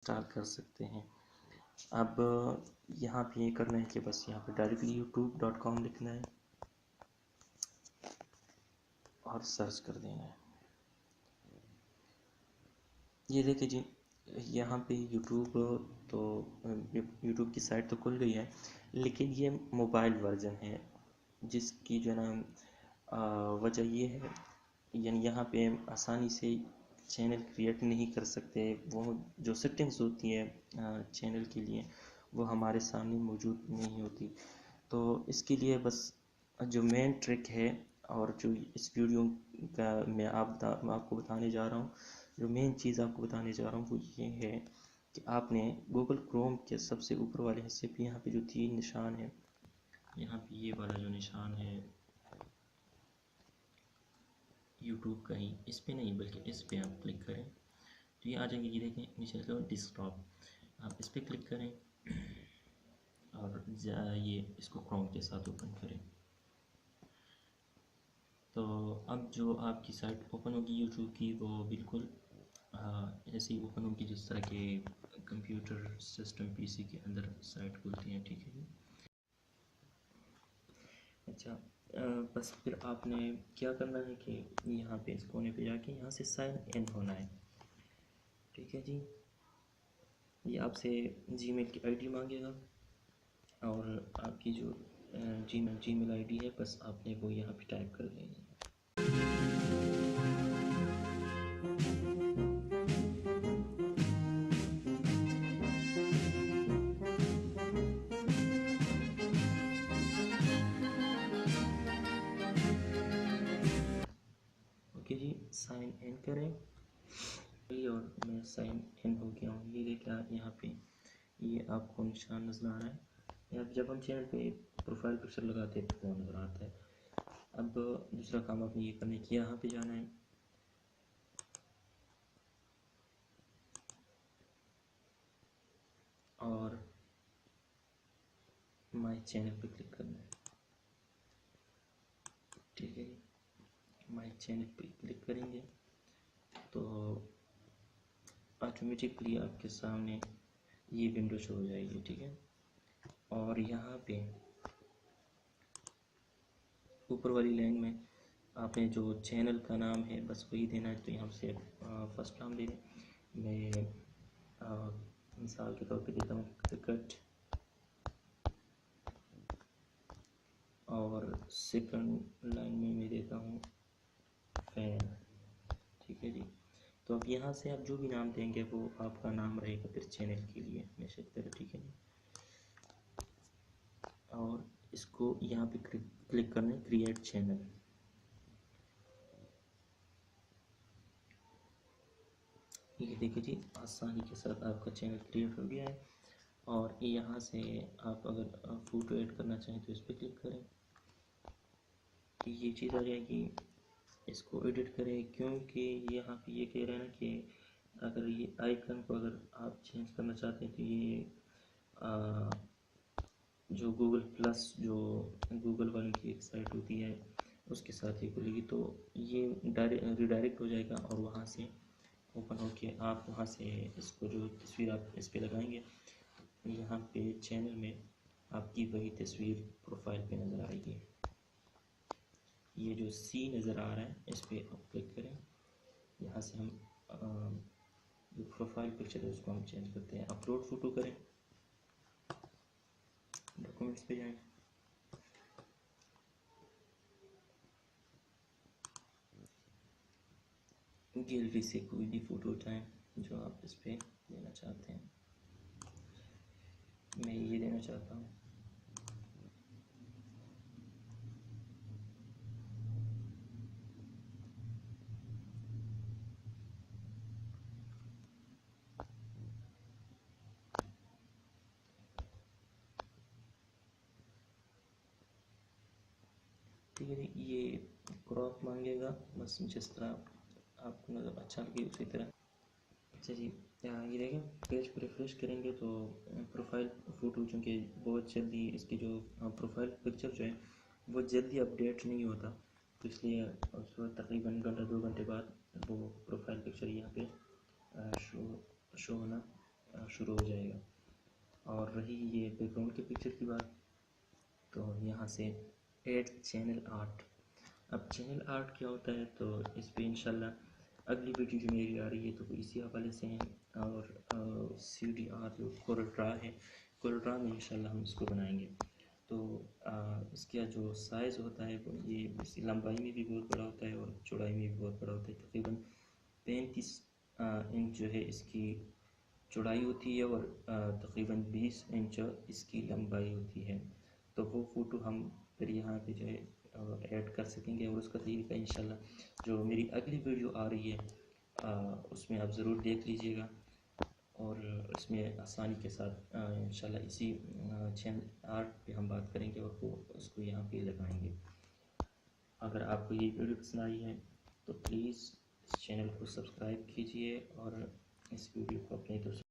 Install कर सकते हैं। अब यहाँ पे ये करना है कि बस यहाँ पे डायरेक्टली youtube.com लिखना है और सर्च कर देना है। ये देखिए जी, यहाँ पे यूट्यूब की साइट तो खुल गई है, लेकिन ये मोबाइल वर्जन है, जिसकी जो है ना वजह ये है, यानी यहाँ पे हम आसानी से चैनल क्रिएट नहीं कर सकते। वो जो सेटिंग्स होती है चैनल के लिए, वो हमारे सामने मौजूद नहीं होती। तो इसके लिए बस जो मेन ट्रिक है, और जो इस वीडियो का मैं आपको बताने जा रहा हूँ, जो मेन चीज़ आपको बताने जा रहा हूँ वो ये है कि आपने गूगल क्रोम के सबसे ऊपर वाले हिस्से पे यहाँ पे जो 3 निशान है, यहाँ पे ये वाला जो निशान है यूट्यूब का ही, इस पे नहीं बल्कि इस पे आप क्लिक करें तो ये आ जाएंगे। ये देखें नीचे लिखा हुआ डेस्कटॉप, आप इस पे क्लिक करें और ये इसको क्रोम के साथ ओपन करें। तो अब जो आपकी साइट ओपन होगी यूट्यूब की, वो बिल्कुल ऐसे ही ओपन होगी जिस तरह के कंप्यूटर सिस्टम पीसी के अंदर साइट खुलती है, ठीक है जी। अच्छा, बस फिर आपने क्या करना है कि यहाँ पे इस कोने पे जाके यहाँ से साइन इन होना है, ठीक है जी। ये आपसे जीमेल की आईडी मांगेगा और आपकी जो जीमेल आईडी है, बस आपने वो यहाँ पे टाइप कर देनी है। ओके जी, साइन इन करें और मैं साइन इन हो गया हूँ। ये देखिए यहाँ पे ये आपको निशान नज़र आ रहा है। यहाँ पे जब हम चैनल पे प्रोफाइल पिक्चर लगाते हैं तो वो नज़र आता है। अब दूसरा काम आपने ये करना है कि यहाँ पे जाना है और माय चैनल पे क्लिक करना है, ठीक है जी। माय चैनल पे क्लिक करेंगे तो ऑटोमेटिकली आपके सामने ये विंडो शो हो जाएगी, ठीक है। और यहाँ पे ऊपर वाली लाइन में आपने जो चैनल का नाम है बस वही देना है। तो यहाँ से फर्स्ट नाम दे दें, मैं मिसाल के तौर पे देता हूँ क्रिकेट, और सेकंड लाइन में मैं देता हूँ फैन, ठीक है जी। तो अब यहाँ से आप जो भी नाम देंगे वो आपका नाम रहेगा फिर चैनल के लिए हमेशा की तरह, ठीक है जी। और इसको यहाँ पे क्लिक करना है क्रिएट चैनल। ये देखिए जी, आसानी के साथ आपका चैनल क्रिएट हो गया है। और यहाँ से आप अगर फ़ोटो ऐड करना चाहें तो इस पर क्लिक करें, ये चीज़ आ जाएगी। इसको एडिट करें, क्योंकि यहाँ पे ये कह रहे हैं ना कि अगर ये आइकन को अगर आप चेंज करना चाहते हैं तो ये जो गूगल प्लस, जो गूगल वालों की एक साइट होती है उसके साथ ही खुलेगी, तो ये रिडायरेक्ट हो जाएगा और वहाँ से ओपन होके आप वहाँ से इसको जो तस्वीर आप इस पे लगाएंगे, यहाँ पे चैनल में आपकी वही तस्वीर प्रोफाइल पे नज़र आएगी। ये जो सी नज़र आ रहा है इस पर आप क्लिक करें। यहाँ से हम जो प्रोफाइल पिक्चर है उसको हम चेंज करते हैं। अपलोड फ़ोटो करें, डॉक्यूमेंट्स पे जाएं, गैलरी से कोई भी फ़ोटो उठाएं जो आप इस पर देना चाहते हैं। मैं ये देना चाहता हूँ। ठीक है, ये क्रॉप मांगेगा, बस जिस तरह आपको नज़र अच्छा लगे उसी तरह। अच्छा जी, यहाँ ये देखें पेज को रिफ्रेश करेंगे तो प्रोफाइल फ़ोटो, चूँकि बहुत जल्दी इसकी जो प्रोफाइल पिक्चर जो है वो जल्दी अपडेट नहीं होता, तो इसलिए उसको तकरीबन घंटा 2 घंटे बाद वो प्रोफाइल पिक्चर यहाँ पे शो होना शुरू हो जाएगा। और रही ये बैकग्राउंड के पिक्चर की बात, तो यहाँ से ऐड चैनल आर्ट। अब चैनल आर्ट क्या होता है, तो इस पर इंशाल्लाह अगली वीडियो जो मेरी आ रही है तो वो इसी हवाले से है। और CDR जो कोरल है, कोरल में इंशाल्लाह हम इसको बनाएंगे। तो इसका जो साइज़ होता है वो ये इसकी लंबाई में भी बहुत बड़ा होता है और चौड़ाई में भी बहुत बड़ा होता है। तकरीबन 35 इंच जो है इसकी चौड़ाई होती है और तकरीबन 20 इंच इसकी लंबाई होती है। तो वो फ़ोटो हम फिर यहाँ पे जो है ऐड कर सकेंगे। और उसका तरीका इंशाल्लाह जो मेरी अगली वीडियो आ रही है उसमें आप ज़रूर देख लीजिएगा। और इसमें आसानी के साथ इंशाल्लाह इसी चैनल आर्ट पे हम बात करेंगे और वो उसको यहाँ पे लगाएंगे। अगर आपको ये वीडियो पसंद आई है तो प्लीज़ इस चैनल को सब्सक्राइब कीजिए और इस वीडियो को अपने दोस्तों